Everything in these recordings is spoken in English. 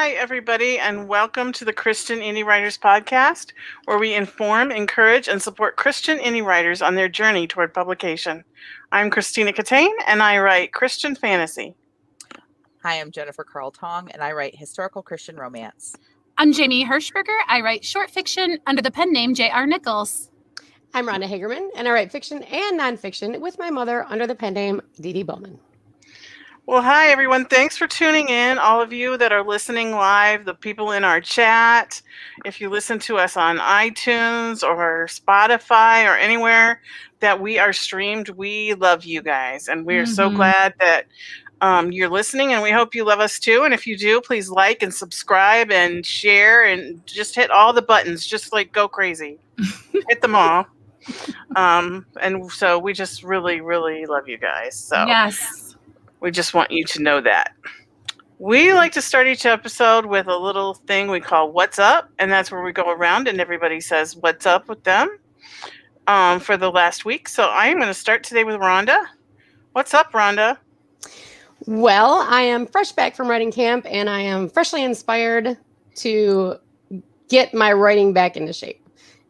Hi, everybody, and welcome to the Christian Indie Writers Podcast, where we inform, encourage, and support Christian indie writers on their journey toward publication. I'm Christina Catane, and I write Christian fantasy. Hi, I'm Jennifer Carl Tong, and I write historical Christian romance. I'm Jamie Hirschberger. I write short fiction under the pen name J.R. Nichols. I'm Rhonda Hagerman, and I write fiction and nonfiction with my mother under the pen name Dee Dee Bowman. Well, hi, everyone. Thanks for tuning in, all of you that are listening live, the people in our chat. If you listen to us on iTunes or Spotify or anywhere that we are streamed, we love you guys. And we are so glad that you're listening, and we hope you love us too. And if you do, please like and subscribe and share and just hit all the buttons. Just like go crazy. Hit them all. And so we just really, really love you guys. So yes. We just want you to know that. We like to start each episode with a little thing we call What's Up, and that's where we go around and everybody says what's up with them for the last week. So I am going to start today with Rhonda. What's up, Rhonda? Well, I am fresh back from writing camp, and I am freshly inspired to get my writing back into shape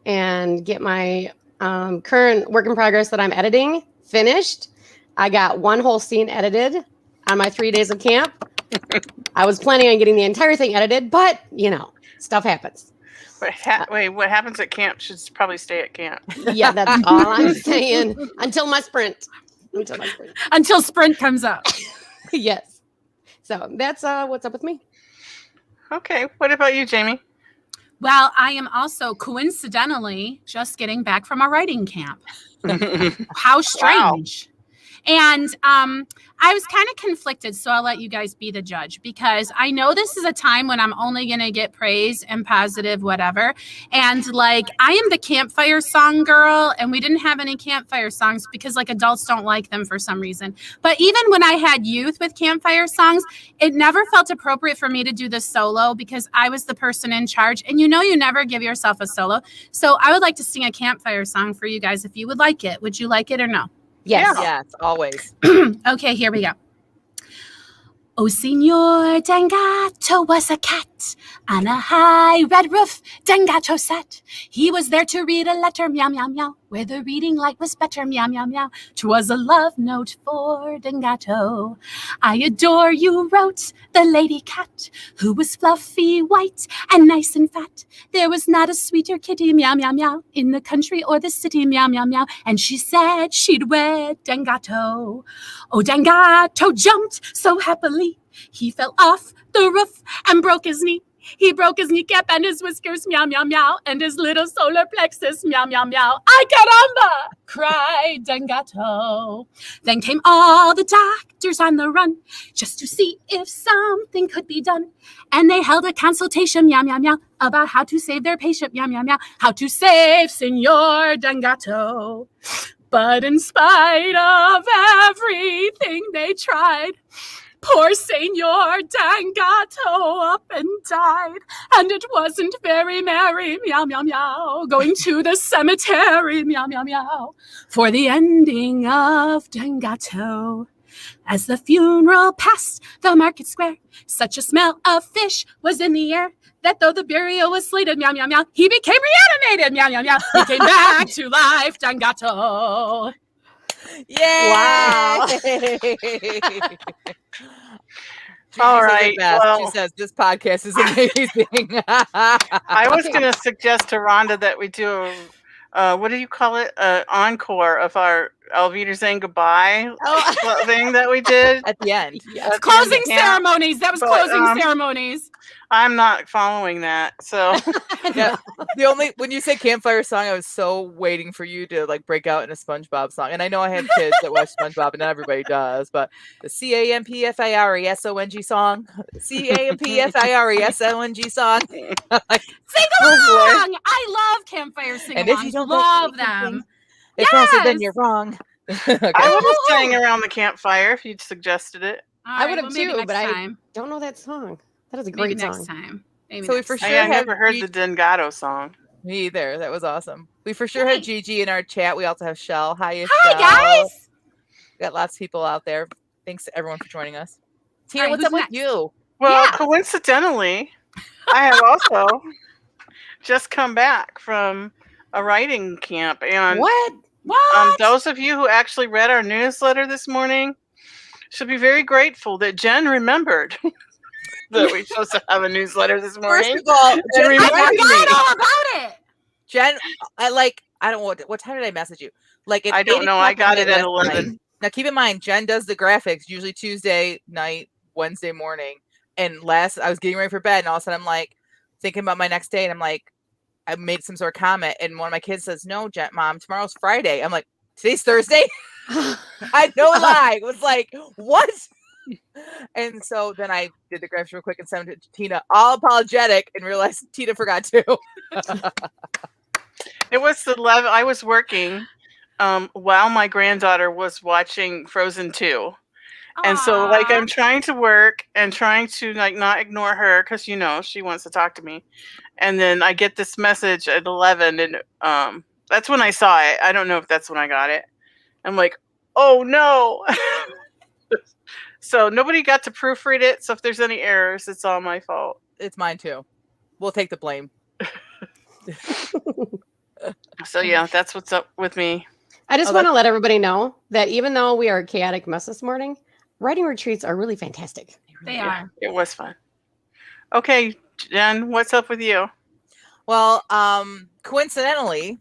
and get my current work in progress that I'm editing finished. I got one whole scene edited on my 3 days of camp. I was planning on getting the entire thing edited, but, stuff happens. Wait, what happens at camp should probably stay at camp. Yeah, that's all I'm saying. Until my sprint. Until sprint comes up. Yes. So that's what's up with me. Okay. What about you, Jamie? Well, I am also coincidentally just getting back from a writing camp. How strange. Wow. And I was kind of conflicted, so I'll let you guys be the judge, because I know this is a time when I'm only going to get praise and positive whatever. And I am the campfire song girl, and we didn't have any campfire songs because adults don't like them for some reason. But even when I had youth with campfire songs, it never felt appropriate for me to do the solo because I was the person in charge. And you never give yourself a solo. So I would like to sing a campfire song for you guys if you would like it. Would you like it or no? Yes. Yes, always. Okay, here we go. Oh, Signor Dangato was a cat on a high red roof. Dangato sat. He was there to read a letter, meow, meow, meow, where the reading light was better, meow, meow, meow. 'Twas a love note for Dangato. I adore you, wrote the lady cat, who was fluffy, white, and nice and fat. There was not a sweeter kitty, meow, meow, meow, in the country or the city, meow, meow, meow. And she said she'd wed Dangato. Oh, Dangato jumped so happily. He fell off the roof and broke his knee. He broke his kneecap and his whiskers, meow, meow, meow, and his little solar plexus, meow, meow, meow. Ay, caramba, cried Dangato. Then came all the doctors on the run just to see if something could be done. And they held a consultation, meow, meow, meow, about how to save their patient, meow, meow, meow, how to save Signor Dangato. But in spite of everything they tried, poor Senor Dangato up and died, and it wasn't very merry, meow, meow, meow, going to the cemetery, meow, meow, meow, for the ending of Dangato. As the funeral passed the market square, such a smell of fish was in the air that though the burial was slated, meow, meow, meow, he became reanimated, meow, meow, meow. He came back to life, Dangato. Yay! Wow. All right. Well, she says this podcast is amazing. I was going to suggest to Rhonda that we do what do you call it? Encore of our Alvita saying goodbye thing that we did at the end. Yes. Closing ceremonies. That was closing ceremonies. I'm not following that. So yeah, when you say campfire song, I was so waiting for you to break out in a SpongeBob song. And I know I have kids that watch SpongeBob, and not everybody does, but the CAMPFIRESONG song, CAMPFIRESONG song. Sing along! I love campfire sing-alongs. And if you don't love them, it's faster than you're wrong. Okay. I would have sang around the campfire if you'd suggested it. I would have too, but I don't know that song. That is a great song. Next time. So we for sure I never heard the Dangato song. Me either. That was awesome. We for sure had Gigi in our chat. We also have Shell. Hi, Shell. Guys. We got lots of people out there. Thanks to everyone for joining us. Tina, what's up with you? Well, Yeah. coincidentally, I have also just come back from a writing camp, and What? those of you who actually read our newsletter this morning should be very grateful that Jen remembered that we're supposed to have a newsletter this First morning. of all, And Jen, I reminded me. forgot all about it. Jen, I don't know what time did I message you? Like at I don't 8 know. I o'clock got it at last night. 11. Now keep in mind, Jen does the graphics usually Tuesday night, Wednesday morning. And I was getting ready for bed, and all of a sudden I'm like thinking about my next day, and I'm like, I made some sort of comment, and one of my kids says, "No, Jen, Mom, tomorrow's Friday." I'm like, "Today's Thursday." I no lie. It was like, what? And so then I did the graphics real quick and sent it to Tina, all apologetic, and realized Tina forgot too. It was 11. I was working while my granddaughter was watching Frozen 2. And so, like, Aw. I'm trying to work and trying to, like, not ignore her because, she wants to talk to me. And then I get this message at 11, and that's when I saw it. I don't know if that's when I got it. I'm like, oh, no. So nobody got to proofread it. So if there's any errors, it's all my fault. It's mine too. We'll take the blame. So, yeah, that's what's up with me. I just Oh, want to let everybody know that even though we are a chaotic mess this morning, writing retreats are really fantastic. They Yeah, are. it was fun. Okay, Jen, what's up with you? Well, coincidentally,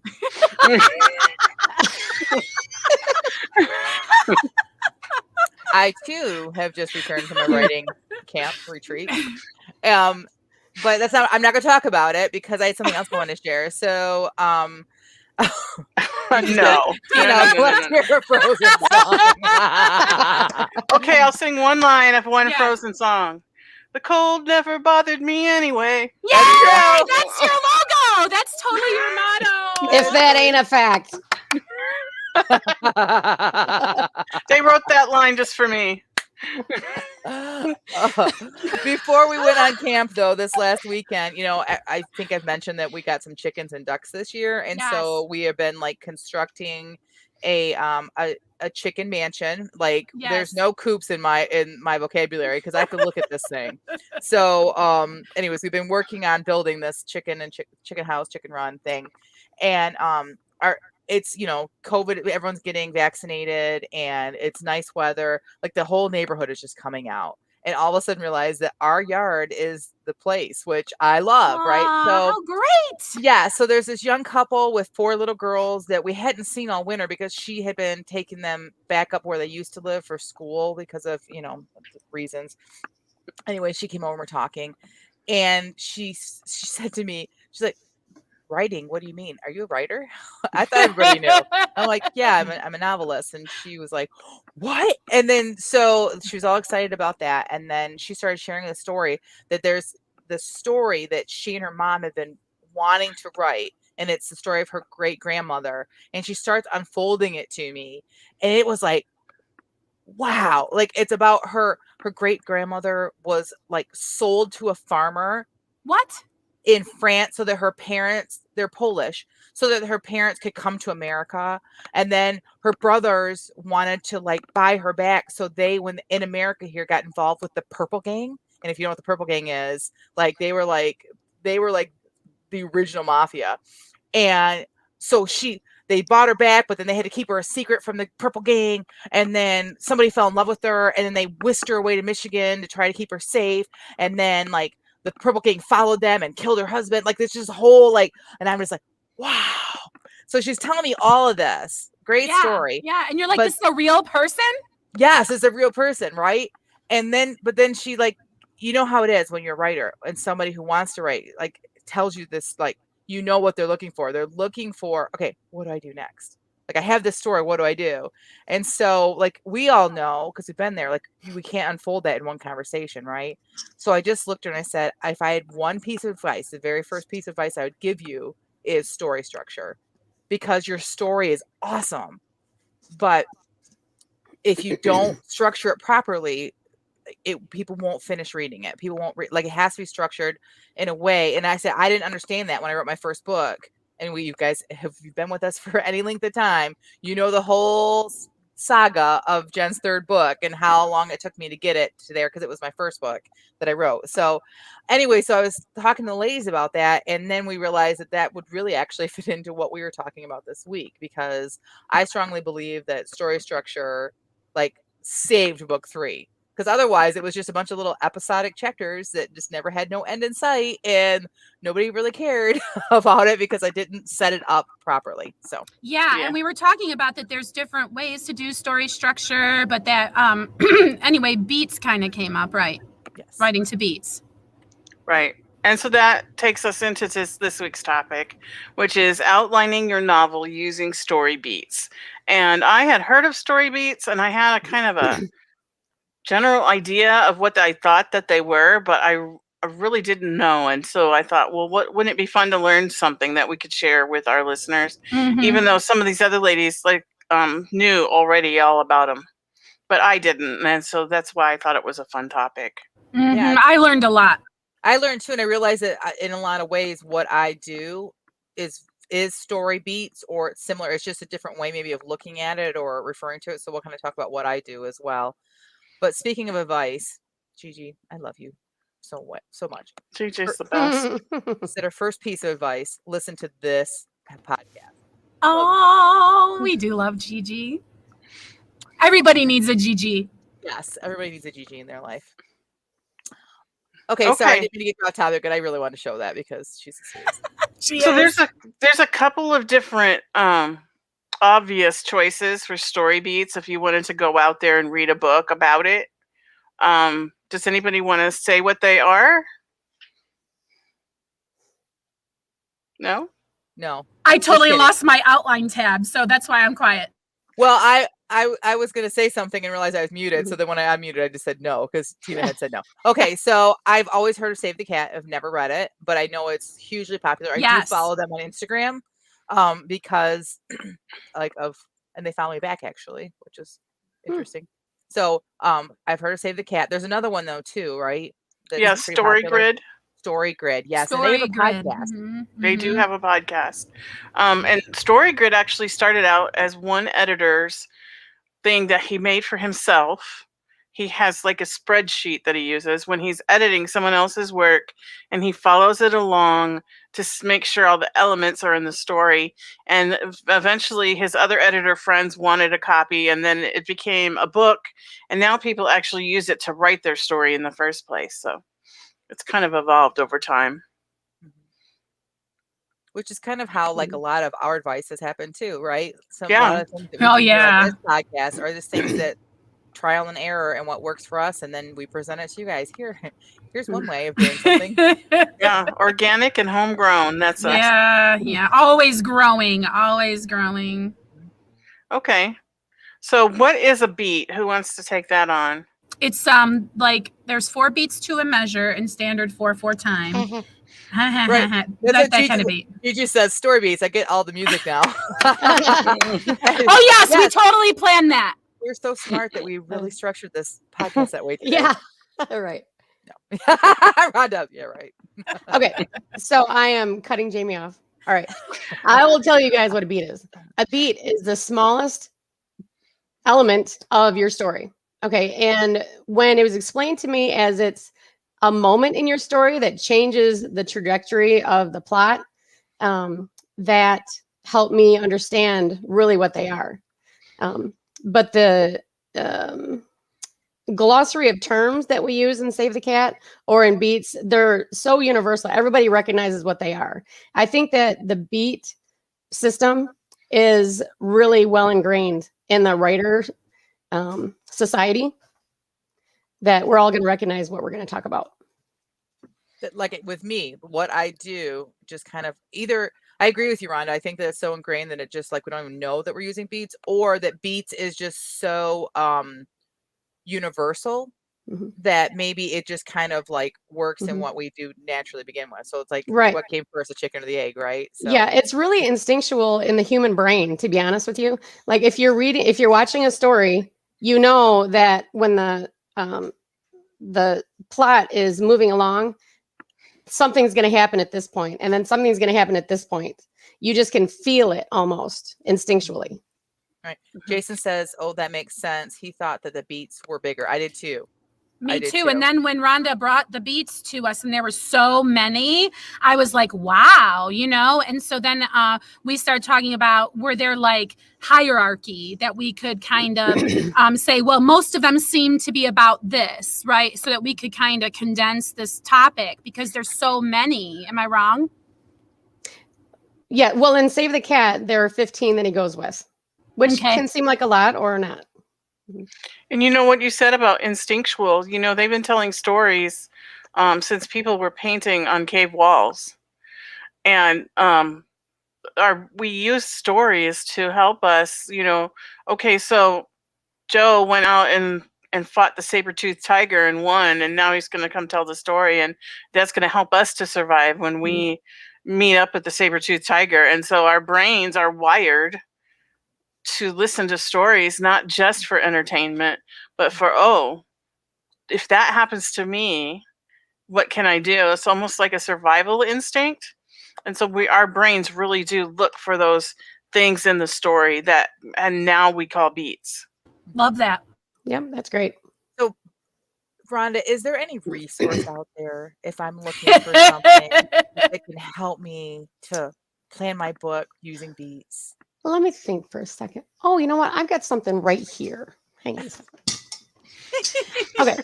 I too have just returned from a writing camp retreat. But that's not. I'm not going to talk about it because I had something else I want to share. So, No. let's hear a Frozen song. Okay, I'll sing one line of one Yeah. Frozen song. The cold never bothered me anyway. Yeah, that's your logo. That's totally your motto. If that ain't a fact. They wrote that line just for me. Before we went on camp, though, this last weekend, I think I've mentioned that we got some chickens and ducks this year, and so we have been like constructing a chicken mansion. Like, there's no coops in my vocabulary because I have to look at this thing. So, anyways, we've been working on building this chicken house, chicken run thing, and it's COVID, everyone's getting vaccinated and it's nice weather. Like the whole neighborhood is just coming out, and all of a sudden realize that our yard is the place, which I love. Right. So how great. Yeah. So there's this young couple with 4 little girls that we hadn't seen all winter because she had been taking them back up where they used to live for school because of, reasons. Anyway, she came over and we're talking, and she said to me, she's like, "Writing? What do you mean? Are you a writer?" I thought everybody knew. I'm like, "Yeah, I'm a novelist." And she was like, "What?" And then so she was all excited about that. And then she started sharing the story that there's this story that she and her mom have been wanting to write. And it's the story of her great grandmother. And she starts unfolding it to me. And it was like, wow, like it's about her great grandmother was like sold to a farmer. What? In France, so that her parents, they're Polish, so that her parents could come to America. And then her brothers wanted to like buy her back. So they, when in America here, got involved with the Purple Gang. And if you know what the Purple Gang is, like they were like the original mafia. And so they bought her back, but then they had to keep her a secret from the Purple Gang. And then somebody fell in love with her, and then they whisked her away to Michigan to try to keep her safe. And then like the Purple Gang followed them and killed her husband. Like this just whole and I'm just like, wow. So she's telling me all of this. Great story. Yeah. And you're like, this is a real person? Yes, it's a real person, right? And then, but then she like, you know how it is when you're a writer and somebody who wants to write, like tells you this, like, what they're looking for. They're looking for, okay, what do I do next? Like, I have this story. What do I do? And so, like, we all know, because we've been there, like, we can't unfold that in one conversation, right? So I just looked at her and I said, if I had one piece of advice, the very first piece of advice I would give you is story structure, because your story is awesome. But if you don't structure it properly, people won't finish reading it. People won't read, like, it has to be structured in a way. And I said, I didn't understand that when I wrote my first book. And you guys have been with us for any length of time, the whole saga of Jen's third book and how long it took me to get it to there because it was my first book that I wrote. So anyway, so I was talking to the ladies about that, and then we realized that that would really actually fit into what we were talking about this week, because I strongly believe that story structure like saved book 3. Because otherwise it was just a bunch of little episodic chapters that just never had no end in sight, and nobody really cared about it because I didn't set it up properly. So Yeah, Yeah. and we were talking about that there's different ways to do story structure, but that anyway, beats kind of came up, right? yes. Writing to beats. Right. And so that takes us into this week's topic, which is outlining your novel using story beats. And I had heard of story beats, and I had a kind of a general idea of what I thought that they were, but I really didn't know. And so I thought, well, wouldn't it be fun to learn something that we could share with our listeners, Mhm. even though some of these other ladies knew already all about them, but I didn't. And so that's why I thought it was a fun topic. Mhm. Yeah. I learned a lot. I learned too, and I realized that in a lot of ways what I do is story beats, or it's similar. It's just a different way maybe of looking at it or referring to it. So we'll kind of talk about what I do as well. But speaking of advice, Gigi, I love you so much. Gigi's the best. Said our first piece of advice: listen to this podcast. Oh, we do love Gigi. Everybody needs a Gigi. Yes, everybody needs a Gigi in their life. Okay, sorry, I didn't mean to get off topic, but I really wanted to show that because she's serious. So there's a couple of different obvious choices for story beats if you wanted to go out there and read a book about it. Does anybody want to say what they are? No? No. I totally lost my outline tab, so that's why I'm quiet. Well, I was going to say something and realized I was muted. So then when I unmuted, I just said no because Tina had said no. Okay, so I've always heard of Save the Cat. I've never read it, but I know it's hugely popular. I do follow them on Instagram because and they follow me back actually, which is interesting. So I've heard of Save the Cat. There's another one though too, right? Yeah, Story Grid. Story Grid, yes. Story and they have a Grid. podcast. Mm-hmm. They do have a podcast. And Story Grid actually started out as one editor's thing that he made for himself. He has like a spreadsheet that he uses when he's editing someone else's work, and he follows it along to make sure all the elements are in the story. And eventually his other editor friends wanted a copy, and then it became a book, and now people actually use it to write their story in the first place. So it's kind of evolved over time. Which is kind of how like a lot of our advice has happened too, right? A Yeah. lot of things that we do on this podcast are the things that trial and error and what works for us, and then we present it to you guys. Here's one way of doing something. Yeah, organic and homegrown. That's us. Yeah. Always growing. Okay. So what is a beat? Who wants to take that on? It's like there's 4 beats to a measure in standard 4/4 time. Right. that kind of beat. You just said story beats. I get all the music now. Oh yes, we totally planned that. We're so smart that we really structured this podcast that way today. Yeah. Right. No. Rhonda, yeah, right. Okay. So I am cutting Jamie off. All right. I will tell you guys what a beat is. A beat is the smallest element of your story. Okay. And when it was explained to me as it's a moment in your story that changes the trajectory of the plot, that helped me understand really what they are. But the glossary of terms that we use in Save the Cat or in beats, they're so universal. Everybody recognizes what they are. I think that the beat system is really well ingrained in the writer society, that we're all going to recognize what we're going to talk about. Like with me, what I do just kind of either, I agree with you, Rhonda. I think that it's so ingrained that it just like we don't even know that we're using beats, or that beats is just so universal that maybe it just kind of like works in what we do naturally begin with. So it's like what came first, the chicken or the egg, right? So. Yeah, it's really instinctual in the human brain, to be honest with you. Like if you're watching a story, you know that when the plot is moving along, something's going to happen at this point, and then something's going to happen at this point. You just can feel it almost instinctually. Right. Jason says, "Oh, that makes sense. He thought that the beats were bigger. I did too. Me too. And then when Rhonda brought the beats to us and there were so many, I was like, wow, And so then we started talking about, were there like hierarchy that we could kind of say, well, most of them seem to be about this, right? So that we could kind of condense this topic because there's so many. Am I wrong? Yeah. Well, in Save the Cat, there are 15 that he goes with, which can seem like a lot or not. And you know what you said about instinctual, they've been telling stories since people were painting on cave walls. And we use stories to help us, okay, so Joe went out and fought the saber-toothed tiger and won, and now he's going to come tell the story, and that's going to help us to survive when we meet up with the saber-toothed tiger. And so our brains are wired to listen to stories, not just for entertainment, but for, if that happens to me, what can I do? It's almost like a survival instinct. And so our brains really do look for those things in the story and now we call beats. Love that. Yep, that's great. So, Rhonda, is there any resource out there if I'm looking for something that can help me to plan my book using beats? Well, let me think for a second. Oh, you know what? I've got something right here. Hang on a second. Okay.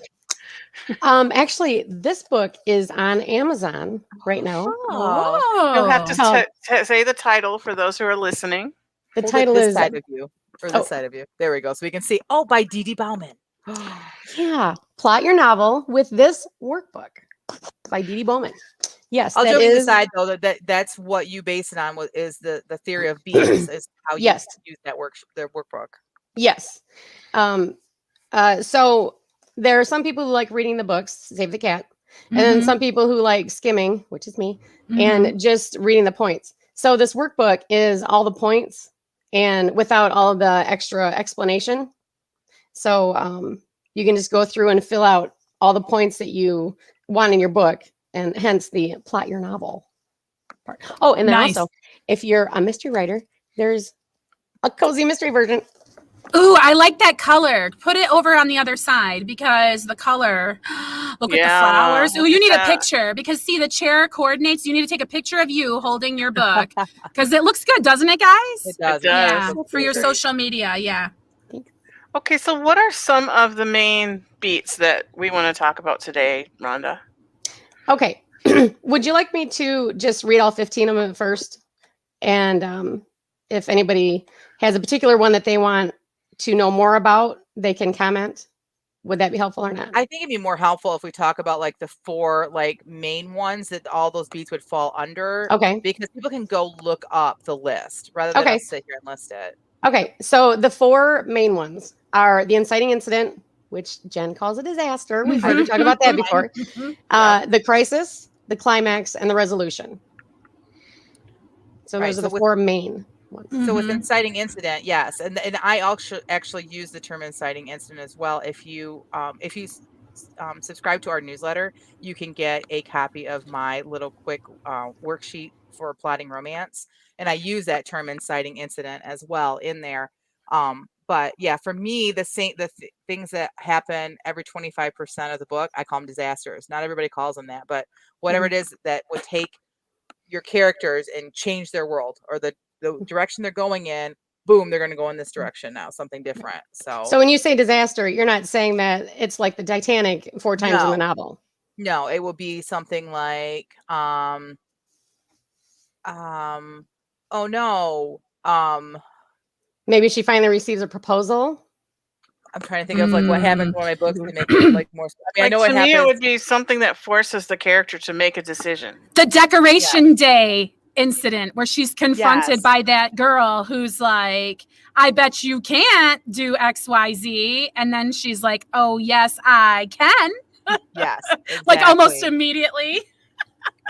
Actually, this book is on Amazon right now. Oh. You'll have to say the title for those who are listening. The title is side of you, or this side of you. There we go. So we can see. Oh, by Dee Dee Bauman. Yeah. Plot your novel with this workbook by Dee Dee Bauman. Yes, I'll joke aside though that's what you base it on is the theory of beats is how you use that workbook. Yes. So there are some people who like reading the books, Save the Cat, and then some people who like skimming, which is me, and just reading the points. So this workbook is all the points and without all of the extra explanation. So you can just go through and fill out all the points that you want in your book, and hence the plot your novel part. Oh, and then also, if you're a mystery writer, there's a cozy mystery version. Ooh, I like that color. Put it over on the other side because the color, look at the flowers. Ooh, you need a picture because see, the chair coordinates. You need to take a picture of you holding your book because it looks good, doesn't it, guys? It does. Yeah, for your social media. Yeah. Okay, so what are some of the main beats that we want to talk about today, Rhonda? Okay. Would you like me to just read all 15 of them first? And if anybody has a particular one that they want to know more about, they can comment. Would that be helpful or not? I think it'd be more helpful if we talk about like the 4 like main ones that all those beats would fall under. Okay. Because people can go look up the list rather than us sit here and list it. Okay. So the 4 main ones are the Inciting Incident, which Jen calls a disaster. We've heard you talk about that before. The Crisis, the Climax, and the Resolution. So those are the 4 main ones. So with Inciting Incident, yes, and I also actually use the term Inciting Incident as well. If you subscribe to our newsletter, you can get a copy of my little quick worksheet for plotting romance, and I use that term Inciting Incident as well in there. But yeah, for me, the things that happen every 25% of the book, I call them disasters. Not everybody calls them that, but whatever it is that would take your characters and change their world or the direction they're going in, boom, they're going to go in this direction now, something different. So when you say disaster, you're not saying that it's like the Titanic 4 times in the novel. No, it will be something like, oh no, maybe she finally receives a proposal. I'm trying to think of like what happens in one of my books to make it like more. I mean, I know what happens. To me, it would be something that forces the character to make a decision. The Decoration Day incident where she's confronted by that girl who's like, I bet you can't do XYZ. And then she's like, oh, yes, I can. Yes. Exactly. Like almost immediately.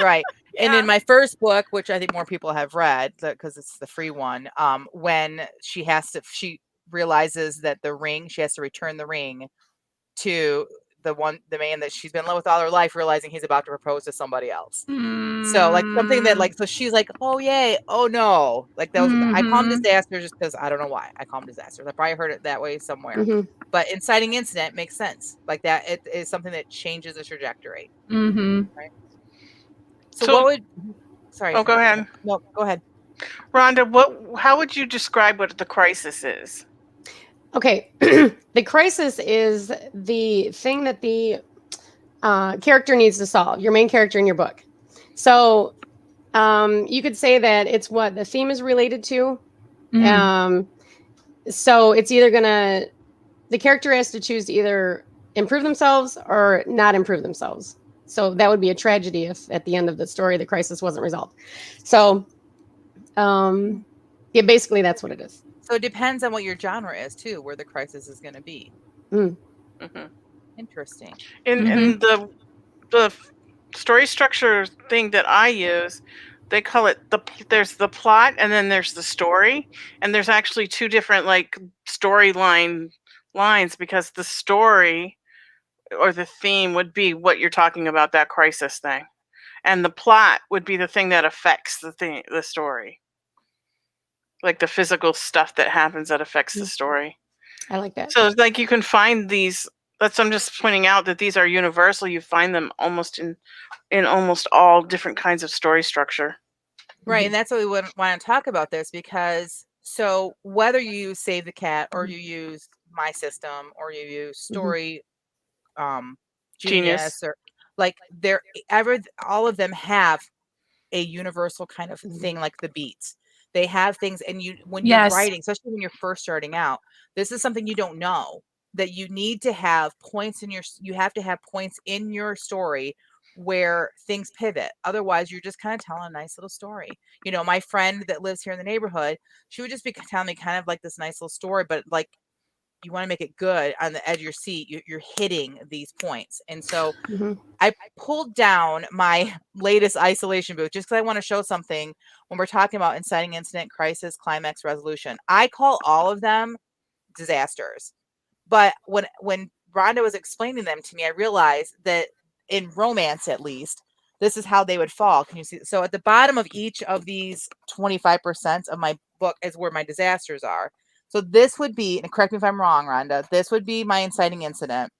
Right. And in my first book, which I think more people have read because it's the free one, when she realizes that she has to return the ring to the man that she's been in love with all her life, realizing he's about to propose to somebody else. Mm. So like something that like, so she's like, oh yay, oh no, like that was I call them Mhm. disasters just because I don't know why I call them disasters. I probably heard it that way somewhere. Mhm. But inciting incident makes sense. Like that, it is something that changes the trajectory. Mhm. So So- what would? Sorry. Oh, go ahead. No, go ahead. Rhonda, how would you describe what the crisis is? Okay, the crisis is the thing that the character needs to solve. Your main character in your book. So you could say that it's what the theme is related to. Mm. So it's either the character has to choose to either improve themselves or not improve themselves. So that would be a tragedy if at the end of the story the crisis wasn't resolved. So yeah, basically that's what it is. So it depends on what your genre is too, where the crisis is going to be. Mm. Mhm. Interesting. In the story structure thing that I use, they call it there's the plot and then there's the story, and there's actually two different like storyline lines, because the story or the theme would be what you're talking about, that crisis thing, and the plot would be the thing that affects the story, like the physical stuff that happens that affects the story. I like that. So it's like you can find these. I'm just pointing out that these are universal. You find them almost in almost all different kinds of story structure. Right, and that's what we want to talk about this, because so whether you use Save the Cat or you use My System or you use Story Genius, or like all of them have a universal kind of thing, like the beats. They have things, and when you're Yes. writing, especially when you're first starting out, this is something you don't know, that you need to have points you have to have points in your story where things pivot. Otherwise, you're just kind of telling a nice little story. You know, my friend that lives here in the neighborhood, she would just be telling me kind of like this nice little story, but like you want to make it good on the edge of your seat. You're hitting these points. And so I pulled down my latest isolation booth just because I want to show something when we're talking about inciting incident, crisis, climax, resolution. I call all of them disasters. But when Rhonda was explaining them to me, I realized that in romance, at least, this is how they would fall. Can you see? So at the bottom of each of these 25% of my book is where my disasters are. So this would be, and correct me if I'm wrong, Rhonda, this would be my inciting incident.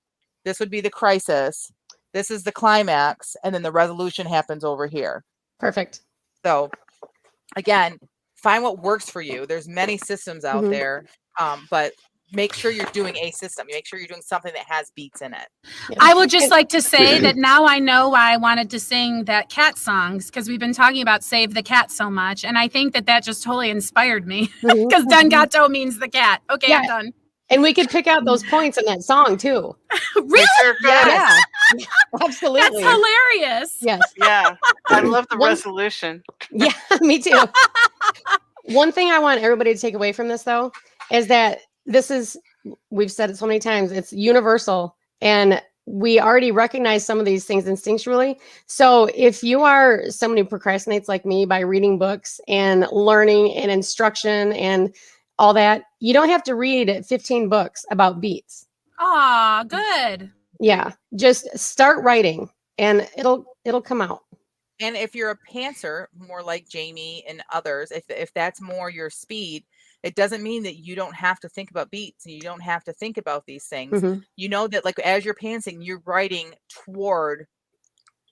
This would be the crisis. This is the climax. And then the resolution happens over here. Perfect. So again, find what works for you. There's many systems out there, but make sure you're doing a system. Make sure you're doing something that has beats in it. Yeah. I would just like to say that now I know why I wanted to sing that cat songs, because we've been talking about Save the Cat so much. And I think that just totally inspired me, because Dangato means the cat. Okay, Yeah. I'm done. And we could pick out those points in that song too. Really? Sure could. Yeah. Absolutely. That's hilarious. Yes. Yeah, I love the One- resolution. Yeah, me too. One thing I want everybody to take away from this, though, is that we've said it so many times, it's universal, and we already recognize some of these things instinctually. So if you are someone who procrastinates like me by reading books and learning and instruction and all that, you don't have to read 15 books about beats. Aw, good. Yeah, just start writing and it'll come out. And if you're a pantser, more like Jamie and others, if that's more your speed, it doesn't mean that you don't have to think about beats and you don't have to think about these things. You know that like as you're pantsing, you're writing toward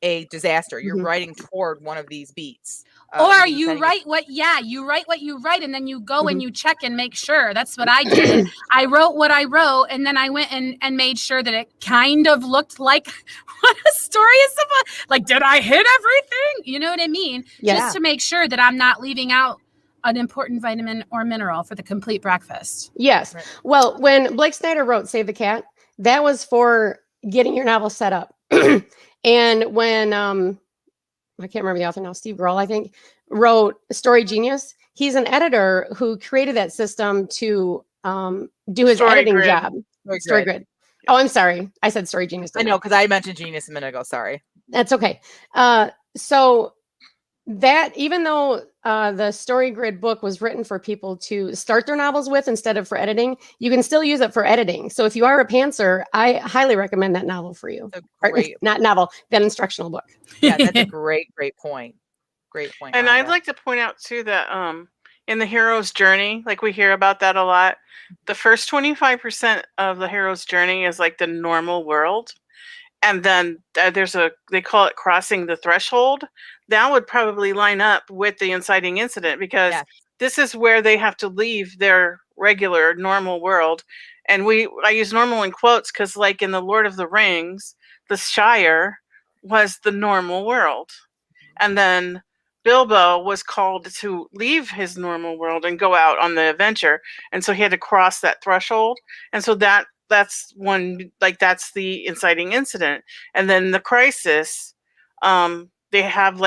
a disaster. You're writing toward one of these beats. Or you write what you write, and then you go and you check and make sure. That's what I did. I wrote what I wrote, and then I went and made sure that it kind of looked like what a story is supposed. Like, did I hit everything? You know what I mean? Yeah. Just to make sure that I'm not leaving out an important vitamin or mineral for the complete breakfast. Yes. Right. Well, when Blake Snyder wrote Save the Cat, that was for getting your novel set up. And when I can't remember the author now, Steve Grohl, I think, wrote Story Genius, he's an editor who created that system to do his Story editing Grid. job. Story Grid. Oh, I'm sorry. I said Story Genius. I know, because I mentioned Genius a minute ago. Sorry. That's okay. So that, even though the Story Grid book was written for people to start their novels with instead of for editing. You can still use it for editing. So if you are a pantser, I highly recommend that novel for you. That's Or, a great, not novel, that instructional book. yeah, that's a great point. Great point. And I'd like to point out too that in the hero's journey, like we hear about that a lot, the first 25% of the hero's journey is like the normal world. And then they call it crossing the threshold. That would probably line up with the inciting incident, because this is where they have to leave their regular normal world. And I use normal in quotes because, like in the Lord of the Rings, the Shire was the normal world. And then Bilbo was called to leave his normal world and go out on the adventure. And so he had to cross that threshold. And so that's one, like that's the inciting incident. And then the crisis, they have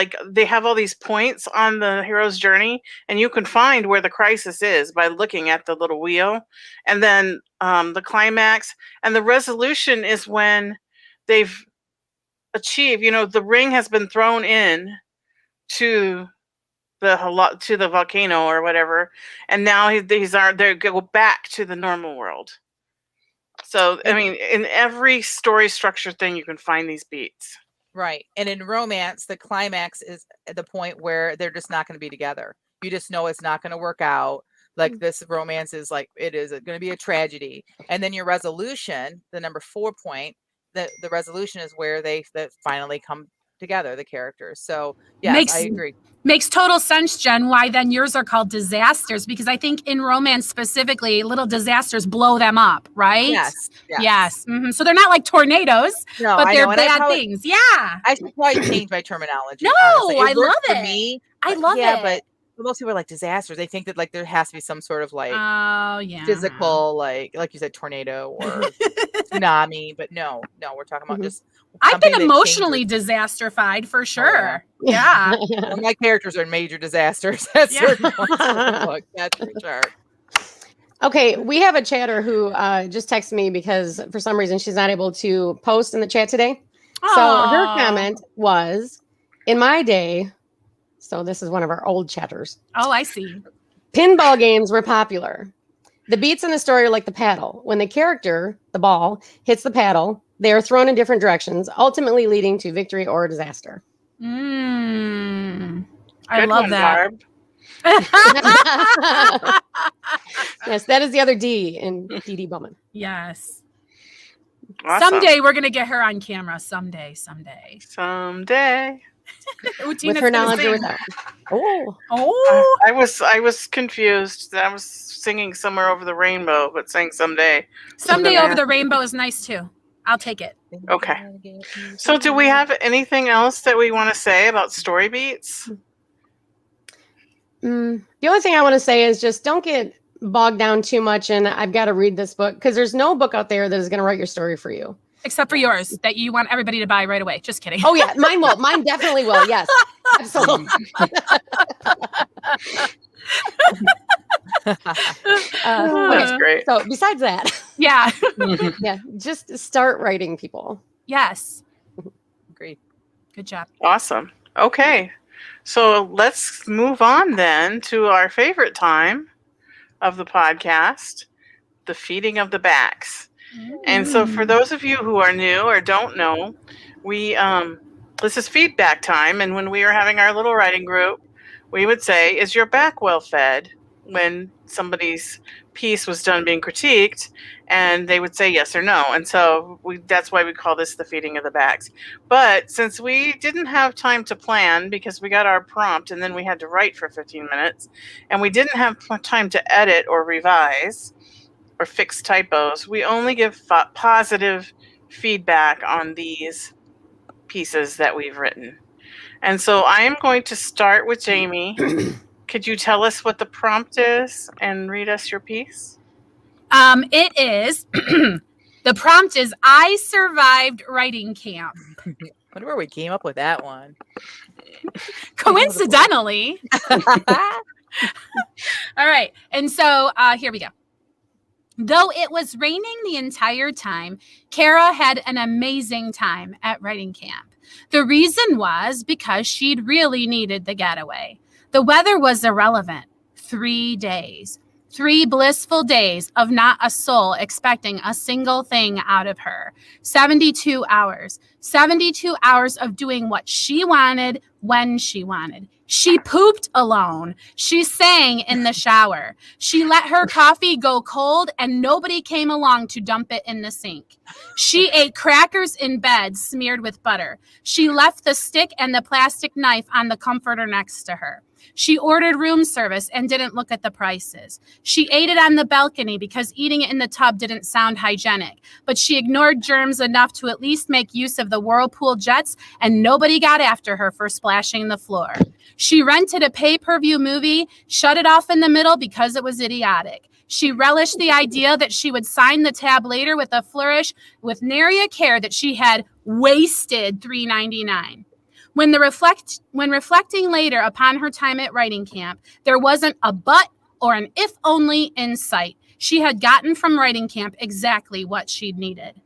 all these points on the hero's journey, and you can find where the crisis is by looking at the little wheel. And then the climax and the resolution is when they've achieved, the ring has been thrown in to the volcano or whatever, and now they go back to the normal world. So I mean, in every story structure thing, you can find these beats. Right. And in romance, the climax is at the point where they're just not going to be together. You just know it's not going to work out. Like this romance is like, it is going to be a tragedy. And then your resolution, the number 4 point, the resolution is where they finally come together, the characters. So yes, I agree. Makes total sense, Jen, why then yours are called disasters, because I think in romance specifically, little disasters blow them up, right? Yes. Mm-hmm. So they're not like tornadoes, but they're bad things. Yeah. I should probably change my terminology. No, I love it. For me, I love it. Yeah, but most people are like disasters. They think that like there has to be some sort of like physical, like you said, tornado or tsunami. But no, we're talking about just. I've been emotionally disastrified for sure. Oh, yeah. Well, my characters are major disasters at certain points in the book. That's for sure. Okay, we have a chatter who just texted me because for some reason she's not able to post in the chat today. Aww. So her comment was, in my day, so this is one of our old chatters. Oh, I see. Pinball games were popular. The beats in the story are like the paddle. When the character, the ball, hits the paddle, they are thrown in different directions, ultimately leading to victory or disaster. I Good love one, that. Yes, that is the other D in D.D. Bowman. Yes. Awesome. Someday we're going to get her on camera. Someday. With her knowledge or without. I was confused. I was singing Somewhere Over the Rainbow, but saying someday. Someday Over the Rainbow is nice too. I'll take it. Okay. So do we have anything else that we want to say about story beats? The only thing I want to say is just don't get bogged down too much and I've got to read this book, because there's no book out there that is going to write your story for you. Except for yours that you want everybody to buy right away. Just kidding. Oh yeah, mine will. Mine definitely will. Yes, absolutely. That's great. So besides that, yeah, just start writing, people. Yes, great, good job. Awesome. Okay, so let's move on then to our favorite time of the podcast, the feeding of the backs. And so for those of you who are new or don't know, this is feedback time. And when we were having our little writing group, we would say, is your back well fed? When somebody's piece was done being critiqued, and they would say yes or no. And so that's why we call this the feeding of the backs. But since we didn't have time to plan, because we got our prompt and then we had to write for 15 minutes, and we didn't have time to edit or revise or fix typos, we only give positive feedback on these pieces that we've written. And so I am going to start with Jamie. Could you tell us what the prompt is and read us your piece? It is, the prompt is, I survived writing camp. I wonder where we came up with that one. Coincidentally. All right. And so here we go. Though it was raining the entire time, Kara had an amazing time at writing camp. The reason was because she'd really needed the getaway. The weather was irrelevant. 3 days. 3 blissful days of not a soul expecting a single thing out of her. 72 hours. 72 hours of doing what she wanted when she wanted. She pooped alone. She sang in the shower. She let her coffee go cold and nobody came along to dump it in the sink. She ate crackers in bed smeared with butter. She left the stick and the plastic knife on the comforter next to her. She ordered room service and didn't look at the prices. She ate it on the balcony because eating it in the tub didn't sound hygienic, but she ignored germs enough to at least make use of the whirlpool jets, and nobody got after her for splashing the floor. She rented a pay-per-view movie, shut it off in the middle because it was idiotic. She relished the idea that she would sign the tab later with a flourish, with nary a care that she had wasted $3.99. When reflecting later upon her time at writing camp, there wasn't a but or an if only in sight. She had gotten from writing camp exactly what she'd needed.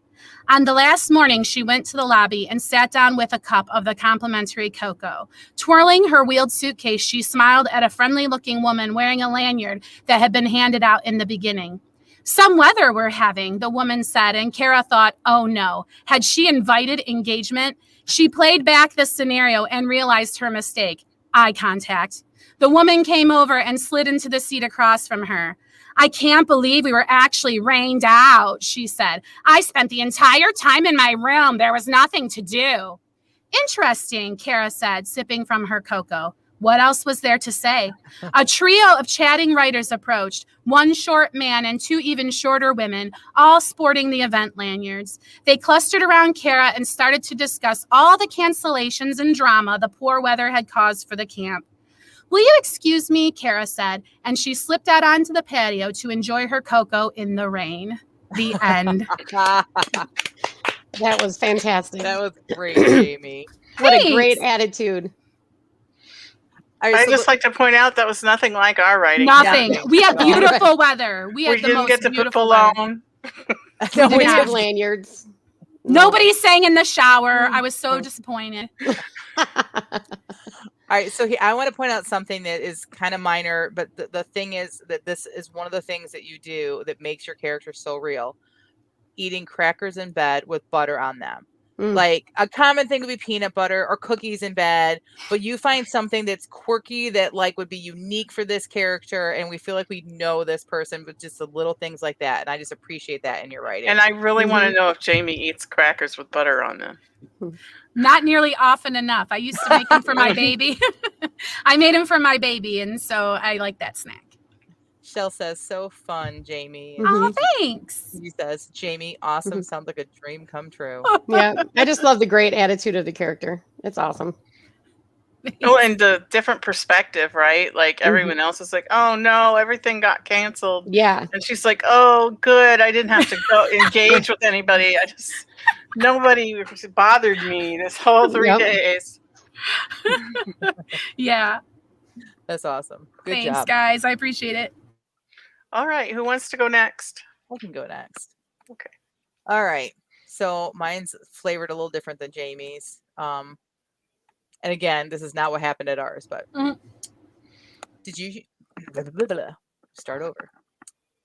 On the last morning, she went to the lobby and sat down with a cup of the complimentary cocoa. Twirling her wheeled suitcase, she smiled at a friendly-looking woman wearing a lanyard that had been handed out in the beginning. Some weather we're having, the woman said, and Kara thought, oh no, had she invited engagement? She played back the scenario and realized her mistake. Eye contact. The woman came over and slid into the seat across from her. I can't believe we were actually rained out, she said. I spent the entire time in my room. There was nothing to do. Interesting, Kara said, sipping from her cocoa. What else was there to say? A trio of chatting writers approached, one short man and 2 even shorter women, all sporting the event lanyards. They clustered around Kara and started to discuss all the cancellations and drama the poor weather had caused for the camp. Will you excuse me, Kara said, and she slipped out onto the patio to enjoy her cocoa in the rain. The end. That was fantastic. That was great, Jamie. What Thanks. a great attitude. All right, I so just like to point out that was nothing like our writing. Nothing. Yeah. We had beautiful weather. We had We the didn't most get to put beautiful weather. cologne. No, We we didn't have didn't. lanyards. Nobody sang in the shower. I was so disappointed. All right, so I want to point out something that is kind of minor, but the thing is that this is one of the things that you do that makes your character so real. Eating crackers in bed with butter on them. Like a common thing would be peanut butter or cookies in bed, but you find something that's quirky that like would be unique for this character, and we feel like we know this person, but just the little things like that. And I just appreciate that in your writing. And I really want to know if Jamie eats crackers with butter on them. Not nearly often enough. I used to make them for my baby. I made them for my baby, and so I like that snack. Shell says, so fun, Jamie. Oh, thanks. He says, Jamie, awesome. Sounds like a dream come true. Yeah, I just love the great attitude of the character. It's awesome. Oh, and the different perspective, right? Like everyone else is like, oh no, everything got canceled. Yeah. And she's like, oh, good. I didn't have to go engage with anybody. Nobody bothered me this whole 3 days. Yeah. That's awesome. Good Thanks, job. guys. I appreciate it. All right. Who wants to go next? I can go next. Okay. All right. So mine's flavored a little different than Jamie's. And again, this is not what happened at ours, but did you start over?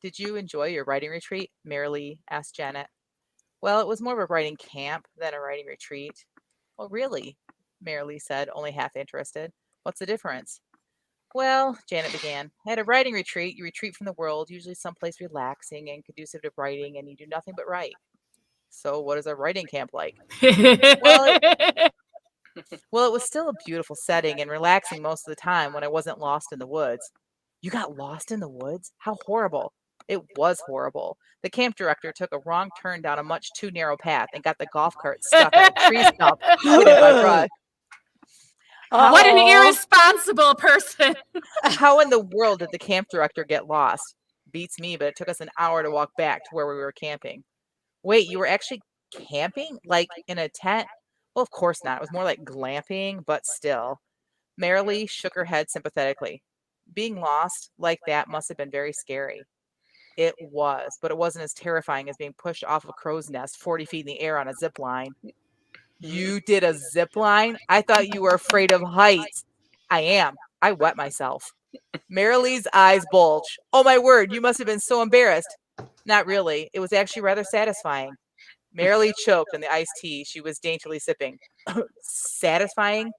Did you enjoy your writing retreat? Merrily asked Janet. Well, it was more of a writing camp than a writing retreat. Well, really, Merrily said, only half interested. What's the difference? Well, Janet began, at a writing retreat, you retreat from the world, usually someplace relaxing and conducive to writing, and you do nothing but write. So what is a writing camp like? Well, it was still a beautiful setting and relaxing most of the time when I wasn't lost in the woods. You got lost in the woods? How horrible. It was horrible. The camp director took a wrong turn down a much too narrow path and got the golf cart stuck on a tree stump hidden by brush. What an irresponsible person. How in the world did the camp director get lost? Beats me, but it took us an hour to walk back to where we were camping. Wait, you were actually camping? Like in a tent? Well, of course not. It was more like glamping, but still. Merrily shook her head sympathetically. Being lost like that must have been very scary. It was, but it wasn't as terrifying as being pushed off a crow's nest 40 feet in the air on a zip line. You did a zip line? I thought you were afraid of heights. I am. I wet myself. Marilee's eyes bulge. Oh my word, you must have been so embarrassed. Not really. It was actually rather satisfying. Marilee choked on the iced tea she was daintily sipping. Satisfying?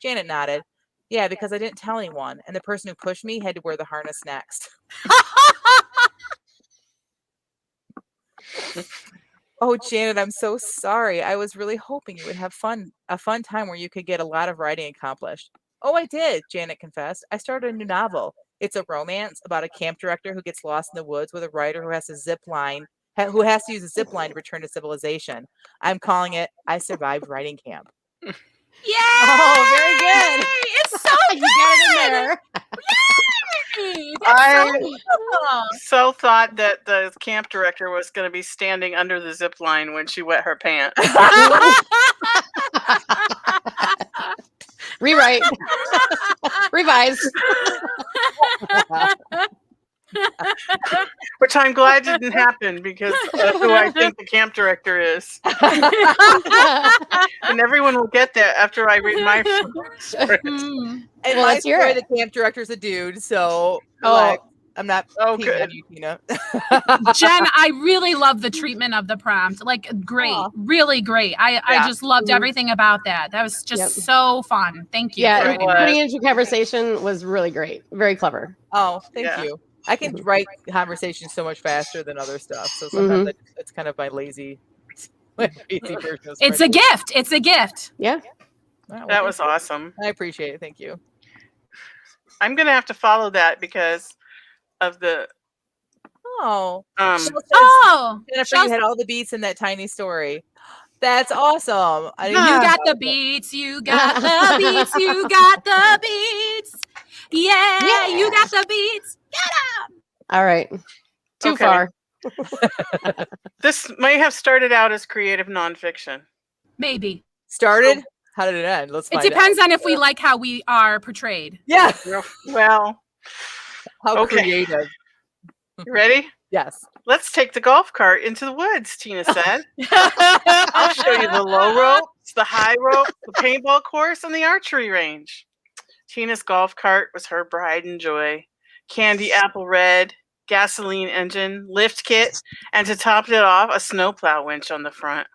Janet nodded. Yeah, because I didn't tell anyone, and the person who pushed me had to wear the harness next. Oh, Janet, I'm so sorry. I was really hoping you would have a fun time where you could get a lot of writing accomplished. Oh, I did, Janet confessed. I started a new novel. It's a romance about a camp director who gets lost in the woods with a writer who has to who has to use a zip line to return to civilization. I'm calling it I Survived Writing Camp. Yay! Oh, very good. It's so good. You got it in there. Yay! I That's so so thought that the camp director was going to be standing under the zip line when she wet her pants. Rewrite. Revise. Which I'm glad didn't happen because of who I think the camp director is. And everyone will get that after I read my script. Mm. And Well, my let's hear story, it. the camp director's a dude, so relax. I'm not picking on good. you, Tina. Jen, I really love the treatment of the prompt. Like, great. Aw. Really great. I just loved Mhm. everything about that. That was just so fun. Thank you. Yeah, for and writing was. that. putting it into conversation was really great. Very clever. Oh, thank Yeah. you. I can write conversations so much faster than other stuff. So sometimes it's kind of my lazy version of It's a spreadsheet. gift. It's a gift. Yeah. Oh, well, That thank was you. awesome. I appreciate it. Thank you. I'm going to have to follow that because of the Oh, um Shell says, Oh, Jennifer, Shell's- you had all the beats in that tiny story. That's awesome. I didn't you know got about the that. beats. You got the beats. You got the beats. Yeah, you got the beats. All right. Too Okay. far. this may have started out as creative nonfiction. Maybe. Started? How did it end? Let's It find depends out. on if we like how we are portrayed. Yeah. Well, How Okay. creative. you ready? Yes. Let's take the golf cart into the woods, Tina said. I'll show you the low ropes, the high ropes, the paintball course, and the archery range. Tina's golf cart was her pride and joy. Candy apple red, gasoline engine, lift kit, and to top it off, a snowplow winch on the front.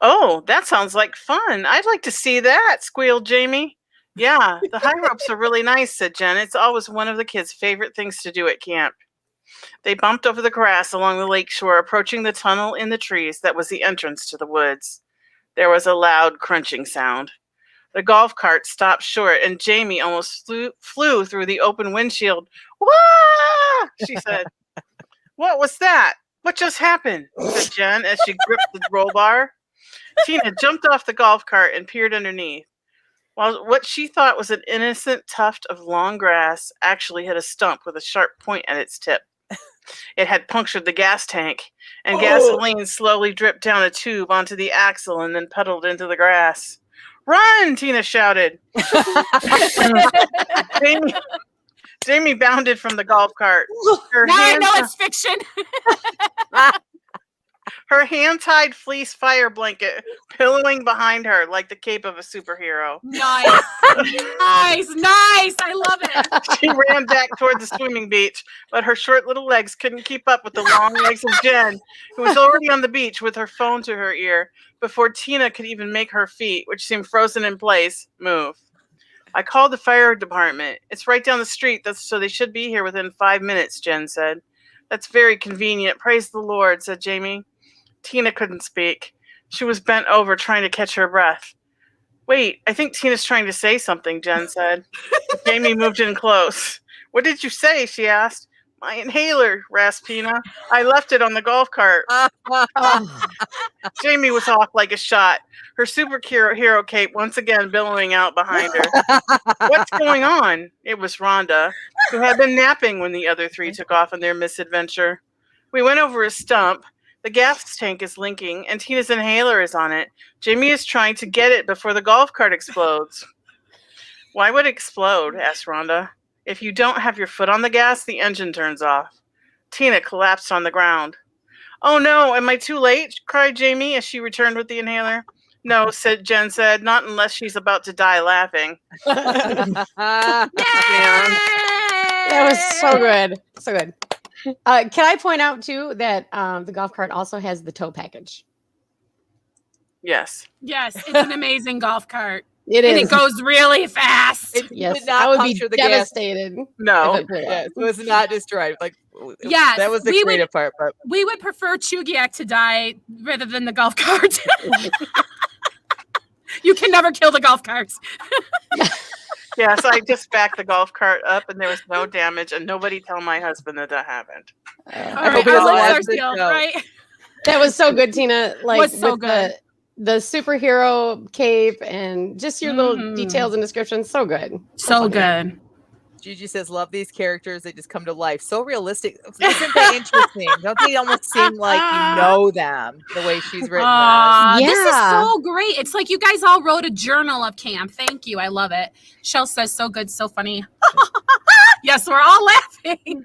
Oh, that sounds like fun. I'd like to see that, squealed Jamie. Yeah, the high ropes are really nice, said Jen. It's always one of the kids' favorite things to do at camp. They bumped over the grass along the lake shore, approaching the tunnel in the trees that was the entrance to the woods. There was a loud crunching sound. The golf cart stopped short, and Jamie almost flew through the open windshield. Wah! She said. What was that? What just happened? Said Jen as she gripped the roll bar. Tina jumped off the golf cart and peered underneath. While what she thought was an innocent tuft of long grass actually had a stump with a sharp point at its tip. It had punctured the gas tank, and gasoline slowly dripped down a tube onto the axle and then puddled into the grass. Run! Tina shouted. Jamie bounded from the golf cart. Her Now I hand- know it's fiction. Her hand-tied fleece fire blanket pillowing behind her like the cape of a superhero. Nice. Nice. I love it. She ran back toward the swimming beach, but her short little legs couldn't keep up with the long legs of Jen, who was already on the beach with her phone to her ear before Tina could even make her feet, which seemed frozen in place, move. I called the fire department. It's right down the street, so they should be here within 5 minutes, Jen said. That's very convenient. Praise the Lord, said Jamie. Tina couldn't speak. She was bent over trying to catch her breath. Wait, I think Tina's trying to say something, Jen said. Jamie moved in close. What did you say? She asked. My inhaler, rasped Tina. I left it on the golf cart. Jamie was off like a shot, her superhero cape once again billowing out behind her. What's going on? It was Rhonda, who had been napping when the other three took off on their misadventure. We went over a stump. The gas tank is linking, and Tina's inhaler is on it. Jamie is trying to get it before the golf cart explodes. Why would it explode? Asked Rhonda. If you don't have your foot on the gas, the engine turns off. Tina collapsed on the ground. Oh no, am I too late? Cried Jamie as she returned with the inhaler. No, Jen said, not unless she's about to die laughing. That was so good. So good. Can I point out, too, that the golf cart also has the tow package? Yes. Yes, it's an amazing golf cart. It And is. it goes really fast. It Yes, did not I would be puncture the gas. devastated. No. If it blew up. Yes, it was not destroyed. Like, Yes, that was the we creative part. But We would prefer Chugiak to die rather than the golf cart. You can never kill the golf carts. Yes, I just backed the golf cart up and there was no damage, and nobody tell my husband that happened. All I right, hope he doesn't our watch listeners this feel, show. right? That was so good, Tina. Like Was so with good. the superhero cape and just your little Mhm. details and descriptions. So good. So funny. good. Gigi says, love these characters. They just come to life. So realistic. Isn't that interesting? Don't they almost seem like you know them the way she's written this? This is Yeah. so great. It's like you guys all wrote a journal of camp. Thank you. I love it. Shell says, so good, so funny. Yes, we're all laughing.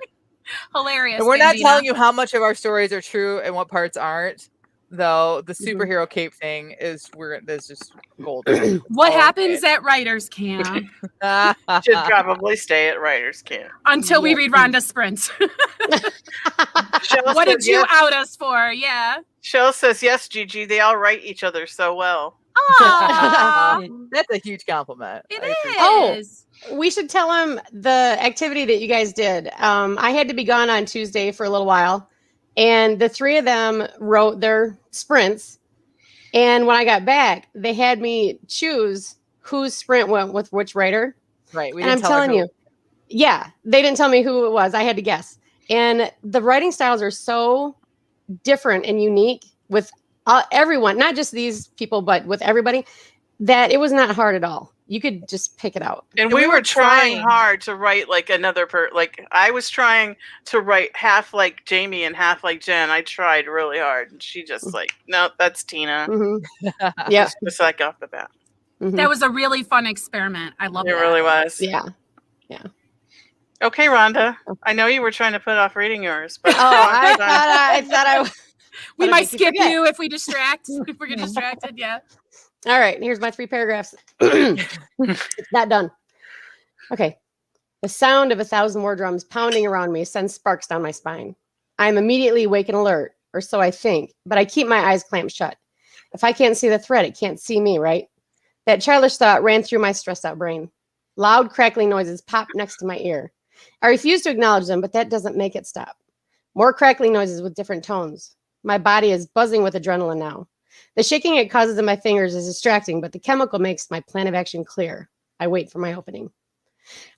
Hilarious. And we're not Bambina. telling you how much of our stories are true and what parts aren't. Though the superhero cape thing is there's just gold. What happens at writers camp Should probably stay at writer's camp. until we read Rhonda Sprints. Shell What did says you yes. out us for? Yeah. Shell says, yes, Gigi, they all write each other so well. Aw, That's a huge compliment. it I appreciate Oh. is. We should tell them the activity that you guys did. I had to be gone on Tuesday for a little while, and the three of them wrote their sprints. And when I got back, they had me choose whose sprint went with which writer. Right. We And I'm didn't tell her telling who. you, yeah, they didn't tell me who it was. I had to guess. And the writing styles are so different and unique with everyone, not just these people, but with everybody, that it was not hard at all. You could just pick it out. And we were trying hard to write like another like I was trying to write half like Jamie and half like Jen. I tried really hard. And she just like, no, that's Tina. Mm-hmm. Yeah. Just like off the bat. Mm-hmm. That was a really fun experiment. I love It that. really was. Yeah. Okay, Rhonda. I know you were trying to put off reading yours, but I thought I We Gotta might make you skip forget. you if we get distracted. Yeah. All right, here's my 3 paragraphs. It's not done. Okay. The sound of 1,000 war drums pounding around me sends sparks down my spine. I am immediately awake and alert, or so I think, but I keep my eyes clamped shut. If I can't see the threat, it can't see me, right? That childish thought ran through my stressed out brain. Loud crackling noises popped next to my ear. I refuse to acknowledge them, but that doesn't make it stop. More crackling noises with different tones. My body is buzzing with adrenaline now. The shaking it causes in my fingers is distracting, but the chemical makes my plan of action clear. I wait for my opening.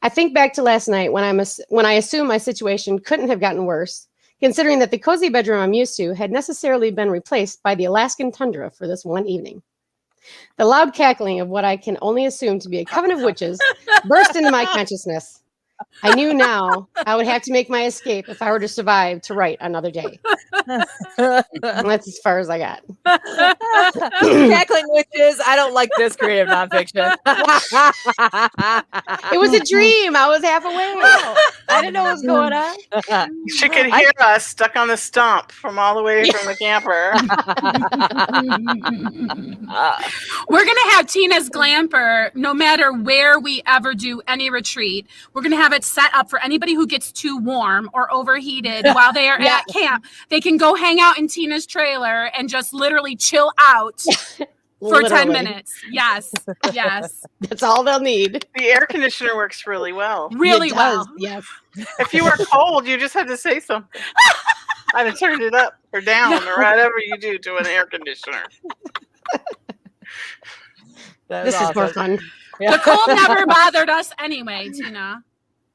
I think back to last night when I assume my situation couldn't have gotten worse, considering that the cozy bedroom I'm used to had necessarily been replaced by the Alaskan tundra for this one evening. The loud cackling of what I can only assume to be a coven of witches burst into my consciousness. I knew now I would have to make my escape if I were to survive to write another day. And that's as far as I got. Cackling witches. I don't like this creative nonfiction. It was a dream. I was half awake. I didn't know what was going on. she could hear us stuck on the stump from all the way from the camper. We're going to have Tina's Glamper no matter where we ever do any retreat. We're going to have it set up for anybody who gets too warm or overheated while they are at camp. They can go hang out in Tina's trailer and just literally chill out for 10 minutes. Yes. Yes. That's all they'll need. The air conditioner works really well. Really It well. does, yes. If you were cold, you just had to say something. I'd have turned it up or down or whatever you do to an air conditioner. This is more fun. The cold never bothered us anyway, Tina.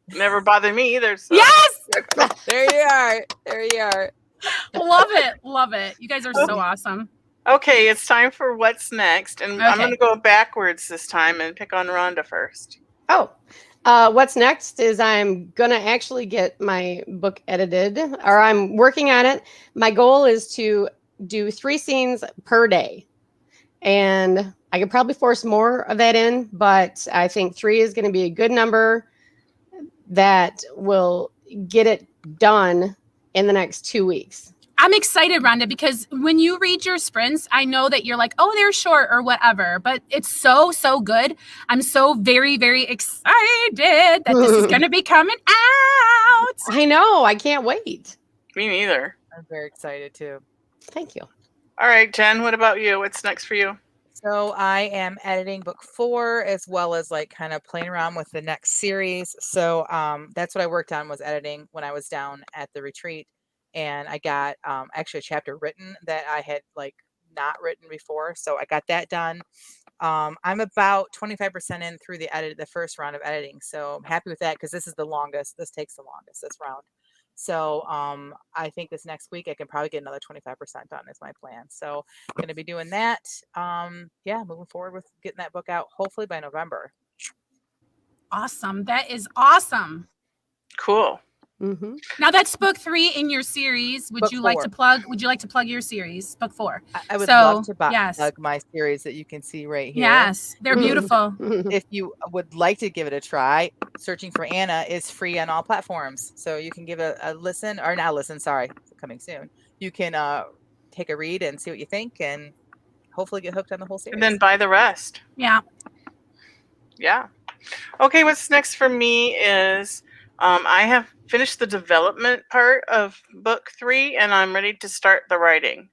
Never bothered me either. So. Yes. There you are. There you are. Love it. Love it. You guys are so awesome. Okay, it's time for what's next. And I'm going to go backwards this time and pick on Rhonda first. Oh, what's next is I'm going to actually get my book edited, or I'm working on it. My goal is to do 3 scenes per day. And I could probably force more of that in, but I think 3 is going to be a good number that will get it done in the next 2 weeks. I'm excited, Rhonda, because when you read your sprints, I know that you're like, oh, they're short or whatever, but it's so, so good. I'm so very, very excited that this is going to be coming out. I know. I can't wait. Me neither. I'm very excited too. Thank you. All right, Jen, what about you? What's next for you? So I am editing book 4 as well as like kind of playing around with the next series. So that's what I worked on, was editing when I was down at the retreat. And I got actually a chapter written that I had like not written before. So I got that done. I'm about 25% in through the first round of editing. So I'm happy with that because this is the longest. This takes the longest, this round. So I think this next week I can probably get another 25% done is my plan. So I'm going to be doing that. Yeah, moving forward with getting that book out hopefully by November. Awesome. That is awesome. Cool. Mm-hmm. Now that's book 3 in your series. Would Book you like 4. to plug? Would you like to plug your series, book 4? I would So, love to yes. plug my series that you can see right here. Yes, they're beautiful. If you would like to give it a try, Searching for Anna is free on all platforms. So you can give it a listen, or not listen, sorry, coming soon. You can take a read and see what you think and hopefully get hooked on the whole series. And then buy the rest. Yeah. Yeah. Okay, what's next for me is I have finished the development part of book 3 and I'm ready to start the writing.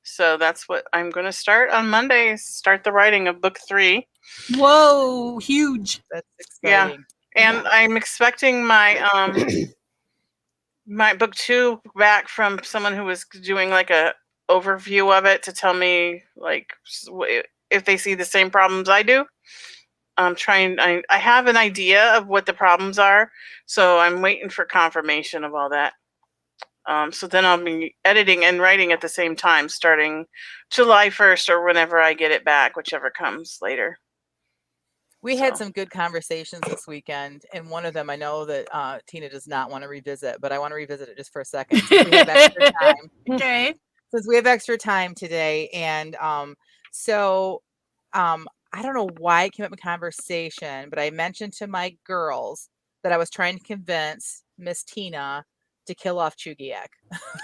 So that's what I'm going to start on Monday, start the writing of book 3. Whoa, huge. That's Yeah. exciting. And I'm expecting my my book 2 back from someone who was doing like a overview of it to tell me like if they see the same problems I do. I have an idea of what the problems are, so I'm waiting for confirmation of all that. So then I'll be editing and writing at the same time, starting July 1st or whenever I get it back, whichever comes later. We had some good conversations this weekend, and one of them I know that Tina does not want to revisit, but I want to revisit it just for a second. Since we have extra time. Okay. Since we have extra time today, and I don't know why it came up in conversation, but I mentioned to my girls that I was trying to convince Miss Tina to kill off Chugiak.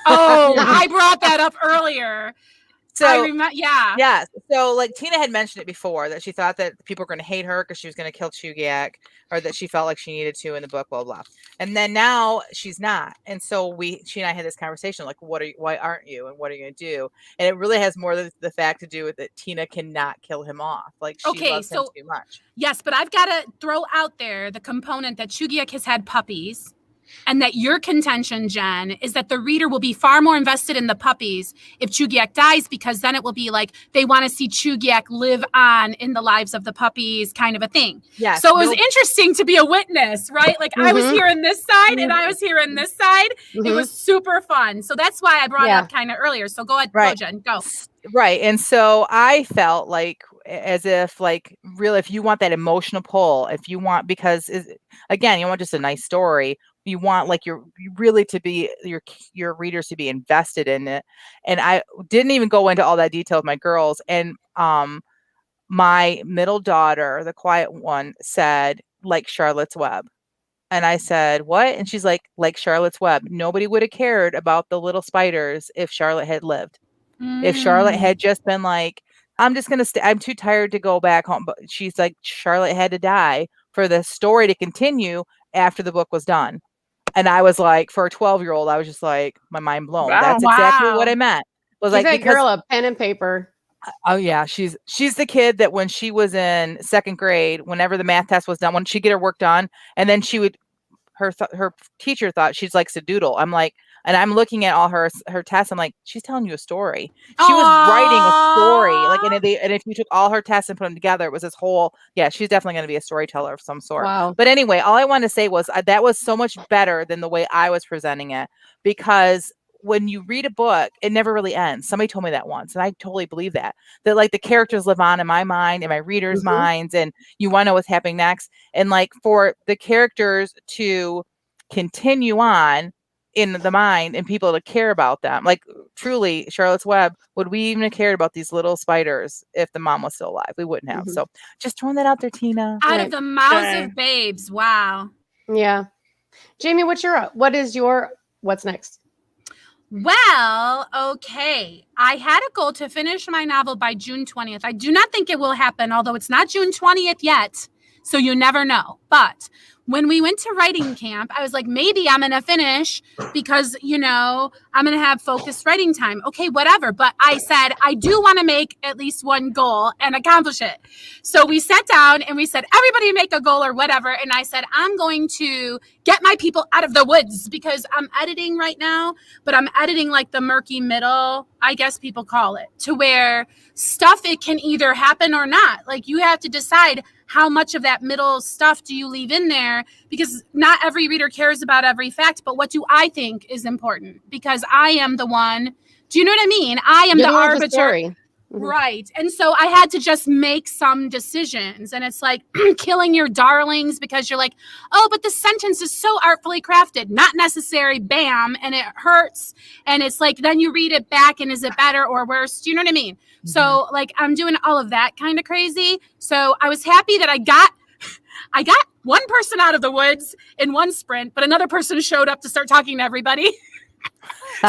Oh, I brought that up earlier. So I remember, yeah. Yes. So like Tina had mentioned it before that she thought that people were going to hate her because she was going to kill Chugiak, or that she felt like she needed to in the book, blah, blah. And then now she's not. And so she and I had this conversation, like, why aren't you? And what are you going to do? And it really has more the fact to do with that Tina cannot kill him off. Like she loves him too much. Yes, but I've got to throw out there the component that Chugiak has had puppies. And that your contention, Jen, is that the reader will be far more invested in the puppies if Chugiak dies, because then it will be like they want to see Chugiak live on in the lives of the puppies, kind of a thing. Yeah. So it was interesting to be a witness, right? Like I was here on this side and I was here on this side. It was super fun. So that's why I brought it up kind of earlier. So go ahead, go, Jen, go. Right. And so I felt like as if like really, if you want that emotional pull, if you want, because again, you want just a nice story. You want like you really to be your readers to be invested in it. And I didn't even go into all that detail with my girls. And my middle daughter, the quiet one, said like Charlotte's Web. And I said, what? And she's like Charlotte's Web. Nobody would have cared about the little spiders if Charlotte had lived. If Charlotte had just been like, I'm just going to stay, I'm too tired to go back home. But she's like, Charlotte had to die for the story to continue after the book was done. And I was like, for a 12-year-old, I was just like, my mind blown. Wow. That's exactly what I meant. Was Give like, that girl a pen and paper. Oh yeah, she's the kid that when she was in 2nd grade, whenever the math test was done, when she get her work done, and then she would, her teacher thought she likes to doodle. I'm like, and I'm looking at all her tests. I'm like, she's telling you a story. She was writing a story. Like, and if you took all her tests and put them together, it was this whole, yeah, she's definitely going to be a storyteller of some sort. Wow. But anyway, all I wanted to say was that was so much better than the way I was presenting it, because when you read a book, it never really ends. Somebody told me that once, and I totally believe that like the characters live on in my mind, in my readers' minds, and you want to know what's happening next. And like for the characters to continue on in the mind and people to care about them, like truly Charlotte's Web, would we even have cared about these little spiders if the mom was still alive? We wouldn't have. So just throwing that out there, Tina. Out of the mouths of babes. Wow. Yeah. Jamie, what's next? Well, okay. I had a goal to finish my novel by June 20th. I do not think it will happen, although it's not June 20th yet. So you never know. But when we went to writing camp, I was like, maybe I'm going to finish because, I'm going to have focused writing time. Okay, whatever. But I said, I do want to make at least one goal and accomplish it. So we sat down and we said, everybody make a goal or whatever. And I said, I'm going to get my people out of the woods because I'm editing right now, but I'm editing like the murky middle, I guess people call it, to where stuff, it can either happen or not. Like you have to decide how much of that middle stuff do you leave in there, because not every reader cares about every fact, but what do I think is important? Because I am the one, do you know what I mean? I am You're the one with arbiter. story. Right. And so I had to just make some decisions. And it's like killing your darlings because you're like, oh, but the sentence is so artfully crafted. Not necessary. Bam. And it hurts. And it's like, then you read it back and is it better or worse? Do you know what I mean? Mm-hmm. So like I'm doing all of that kind of crazy. So I was happy that I got one person out of the woods in one sprint, but another person showed up to start talking to everybody.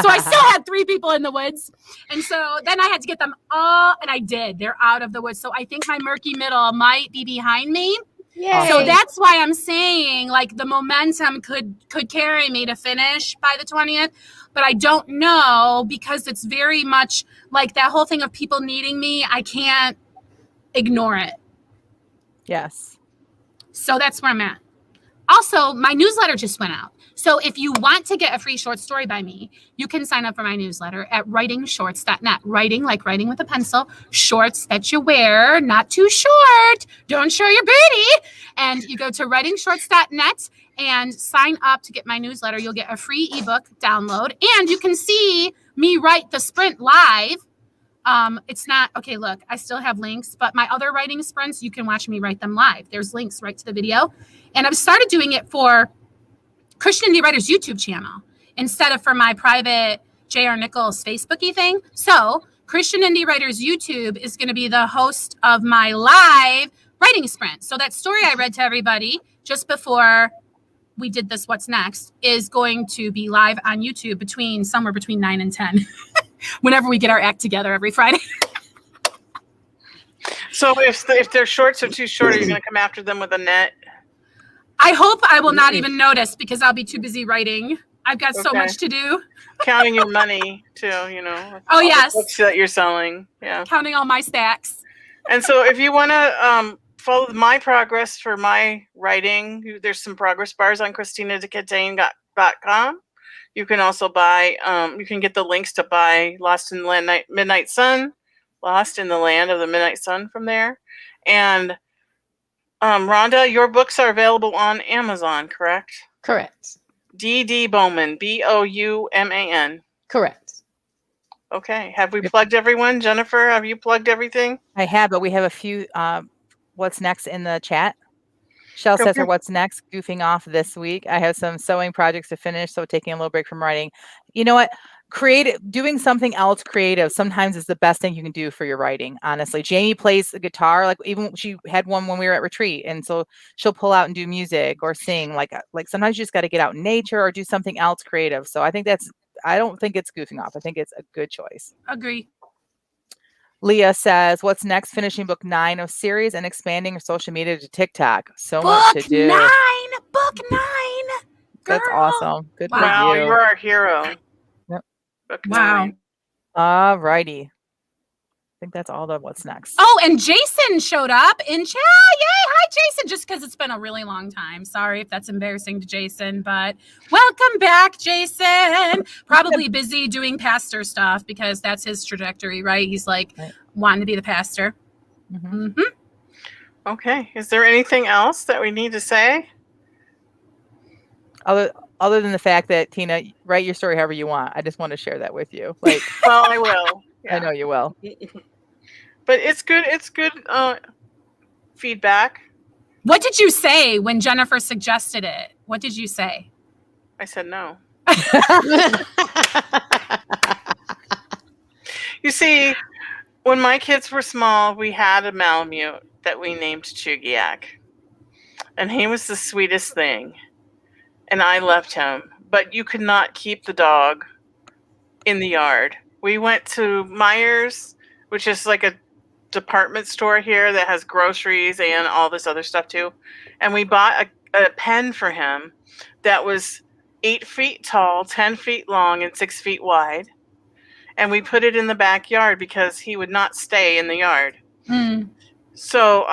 So I still had 3 people in the woods. And so then I had to get them all, and I did. They're out of the woods. So I think my murky middle might be behind me. Yay. So that's why I'm saying like the momentum could carry me to finish by the 20th. But I don't know, because it's very much like that whole thing of people needing me. I can't ignore it. Yes. So that's where I'm at. Also, my newsletter just went out. So if you want to get a free short story by me, you can sign up for my newsletter at writingshorts.net. Writing like writing with a pencil, shorts that you wear, not too short. Don't show your booty. And you go to writingshorts.net and sign up to get my newsletter. You'll get a free ebook download, and you can see me write the sprint live. It's not, okay, look, I still have links, but my other writing sprints, you can watch me write them live. There's links right to the video. And I've started doing it for Christian Indie Writers YouTube channel instead of for my private J.R. Nichols Facebooky thing. So Christian Indie Writers YouTube is going to be the host of my live writing sprint. So that story I read to everybody just before we did this What's Next is going to be live on YouTube somewhere between 9 and 10 whenever we get our act together every Friday. So if their shorts are too short, are you going to come after them with a net? I hope I will not even notice because I'll be too busy writing. I've got so much to do. Counting your money too, Oh, yes. The books that you're selling. Yeah. Counting all my stacks. And so if you want to follow my progress for my writing, there's some progress bars on ChristinaDeCatane.com. You can also buy, you can get the links to buy Lost in the Land of the Midnight Sun from there. And Rhonda, your books are available on Amazon, correct? Correct. D.D. Bowman, Bouman. Correct. Okay. Have we plugged everyone? Jennifer, have you plugged everything? I have, but we have a few what's next in the chat. Shell says her what's next, goofing off this week. I have some sewing projects to finish, so taking a little break from writing. You know what? Doing something else creative sometimes is the best thing you can do for your writing, honestly. Jamie plays the guitar, like even she had one when we were at retreat, and so she'll pull out and do music or sing. Like sometimes you just got to get out in nature or do something else creative. So I don't think it's goofing off. I think it's a good choice. Agree. Leah says, what's next? Finishing book 9 of series and expanding her social media to TikTok. So much to do. Book 9. That's awesome. Good for Wow, you. you're our hero. Wow. All righty. I think that's all the what's next. Oh, and Jason showed up in chat. Yay. Hi, Jason. Just because it's been a really long time. Sorry if that's embarrassing to Jason, but welcome back, Jason. Probably busy doing pastor stuff because that's his trajectory, right? He's like wanting to be the pastor. Mm-hmm. Mm-hmm. Okay. Is there anything else that we need to say? Other than the fact that, Tina, write your story however you want. I just want to share that with you. Like, well, I will. Yeah. I know you will. But it's good. It's good feedback. What did you say when Jennifer suggested it? What did you say? I said no. You see, when my kids were small, we had a Malamute that we named Chugiak. And he was the sweetest thing. And I left him. But you could not keep the dog in the yard. We went to Myers, which is like a department store here that has groceries and all this other stuff too. And we bought a pen for him that was 8 feet tall, 10 feet long, and 6 feet wide. And we put it in the backyard because he would not stay in the yard. Mm. So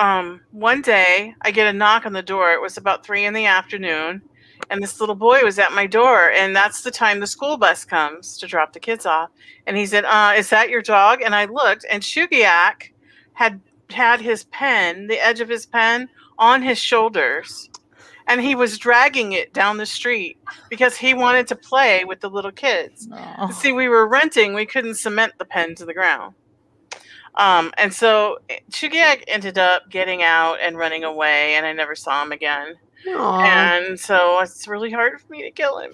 one day I get a knock on the door. It was about 3 p.m. And this little boy was at my door, and that's the time the school bus comes to drop the kids off. And he said, is that your dog? And I looked, and Shugiak had his pen, the edge of his pen, on his shoulders. And he was dragging it down the street because he wanted to play with the little kids. Oh. See, we were renting. We couldn't cement the pen to the ground. And so Shugiak ended up getting out and running away, and I never saw him again. Aw. And so it's really hard for me to kill him.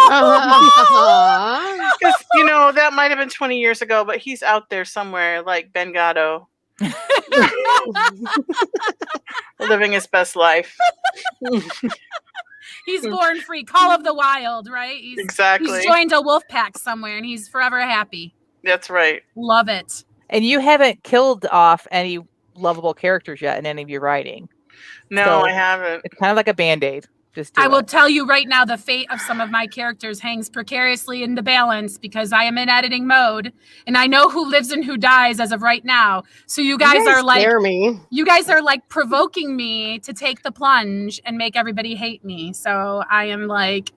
Aw. Because, that might have been 20 years ago, but he's out there somewhere like Ben Gatto, living his best life. He's born free. Call of the Wild, right? Exactly. He's joined a wolf pack somewhere, and he's forever happy. That's right. Love it. And you haven't killed off any lovable characters yet in any of your writing. No, So- I haven't. It's kind of like a Band-Aid. Just do I will it. tell you right now, the fate of some of my characters hangs precariously in the balance because I am in editing mode, and I know who lives and who dies as of right now. So you guys are like, scare me. you guys are like provoking me to take the plunge and make everybody hate me. So I am like,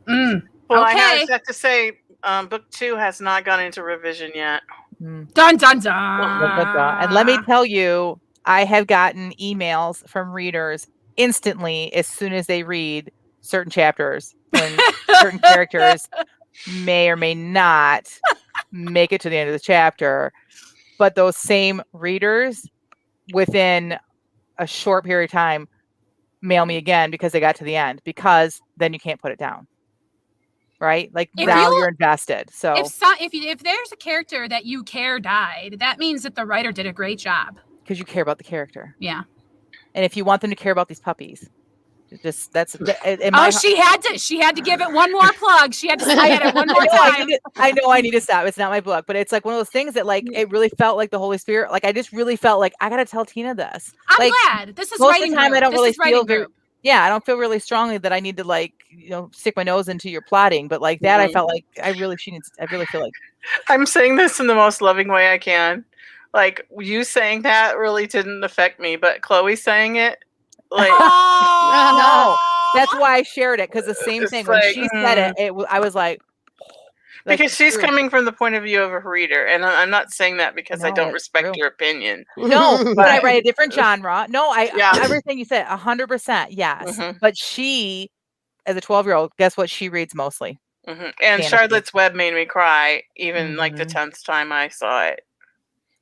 Well, I Okay. have to say, book 2 has not gone into revision yet. Mm. dun dun dun. Dun, dun, dun. And let me tell you, I have gotten emails from readers instantly as soon as they read certain chapters when certain characters may or may not make it to the end of the chapter. But those same readers, within a short period of time, mail me again because they got to the end, because then you can't put it down. Right? Like If now you- you're invested. So If there's a character that you care died, that means that the writer did a great job. because you care about the character. Yeah. And if you want them to care about these puppies, just that's She had to give it one more plug. She had to say it one more time. I know I need to stop. It's not my book, but it's like one of those things that like it really felt like the Holy Spirit. Like I just really felt like I gotta tell Tina this. I'm Like, glad. This is most of writing the time group. I don't This really is writing feel very group. yeah, I don't feel really strongly that I need to like, stick my nose into your plotting, but like that I felt like I really feel like I'm saying this in the most loving way I can. Like, you saying that really didn't affect me, but Chloe saying it, like, no. That's why I shared it, because the same It's thing when like, she said it, I was like because she's true. coming from the point of view of a reader, and I'm not saying that because I No, don't it's respect true. your opinion. No, but I write a different genre. No, Yeah. everything you said, 100%, yes. Mhm. But she, as a 12-year-old, guess what she reads mostly? And Fantasy. Charlotte's Web made me cry, even like the Mhm. 10th time I saw it.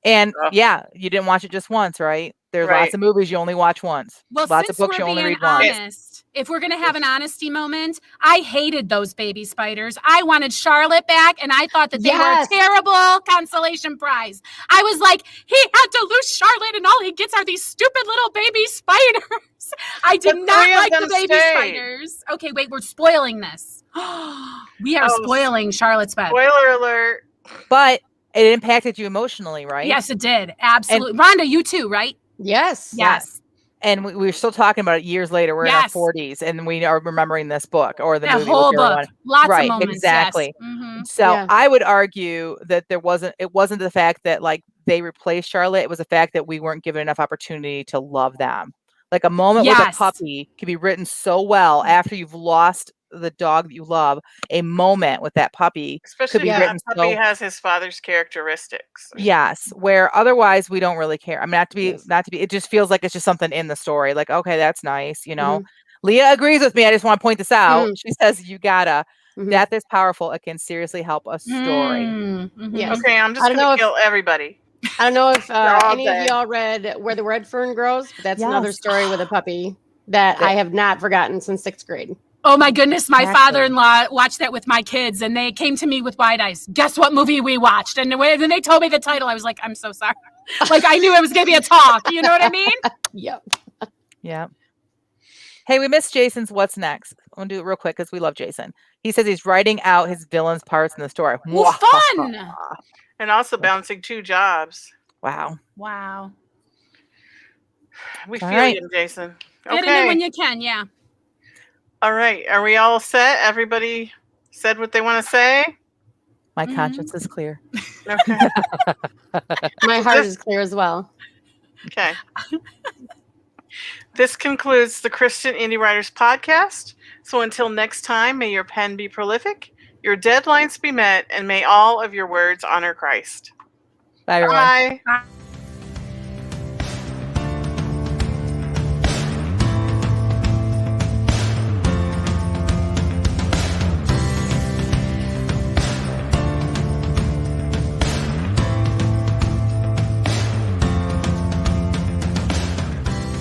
And Oh. yeah, you didn't watch it just once, right? There's Right. lots of movies you only watch once. Well, Lots of since books we're you only being read once. honest, if we're gonna have an honesty moment, I hated those baby spiders. I wanted Charlotte back, and I thought that they Yes. were a terrible consolation prize. I was like, he had to lose Charlotte, and all he gets are these stupid little baby spiders. I did But not 3 of like the them baby stay. spiders. Okay, wait, we're spoiling this. We are Oh, spoiling Charlotte's Web. Spoiler alert. But it impacted you emotionally, right? Yes, it did. Absolutely. Rhonda, you too, right? Yes. Yes. And we're still talking about it years later. We're Yes. in our 40s, and we are remembering this book or the That movie. whole whichever book. one. Lots Right, of moments. exactly. Yes. Mhm. So Yeah. I would argue that it wasn't the fact that like they replaced Charlotte. It was the fact that we weren't given enough opportunity to love them. Like a moment with a Yes. puppy can be written so well after you've lost the dog that you love. A moment with that puppy Especially be if written that puppy so- has his father's characteristics. yes, where otherwise we don't really care. I mean, not to be, Yes. it just feels like it's just something in the story. Like, okay, that's nice, Mhm. Leah agrees with me. I just want to point this out. Mhm. She says, you gotta, Mhm. death is powerful. It can seriously help a story. Mm, mhm. Yes. Okay, I'm just I don't going know to kill everybody. I don't know if They're all any of dead. y'all read Where the Red Fern Grows, but that's another Yes. story with a puppy that I have not forgotten since 6th grade. Oh my goodness, my Exactly. father-in-law watched that with my kids, and they came to me with wide eyes. Guess what movie we watched? And when they told me the title, I was like, I'm so sorry. Like I knew it was going to be a talk. You know what I mean? Yep. Yeah. Hey, we missed Jason's what's next. I'm going to do it real quick because we love Jason. He says he's writing out his villain's parts in the story. Well, fun. And also bouncing 2 jobs. Wow. Wow. We All feel right. you, Jason. Get it in when you can, yeah. All right. Are we all set? Everybody said what they want to say? My conscience is clear. Okay. My heart is clear as well. Okay. This concludes the Christian Indie Writers Podcast. So until next time, may your pen be prolific, your deadlines be met, and may all of your words honor Christ. Bye, everyone. Bye. Bye.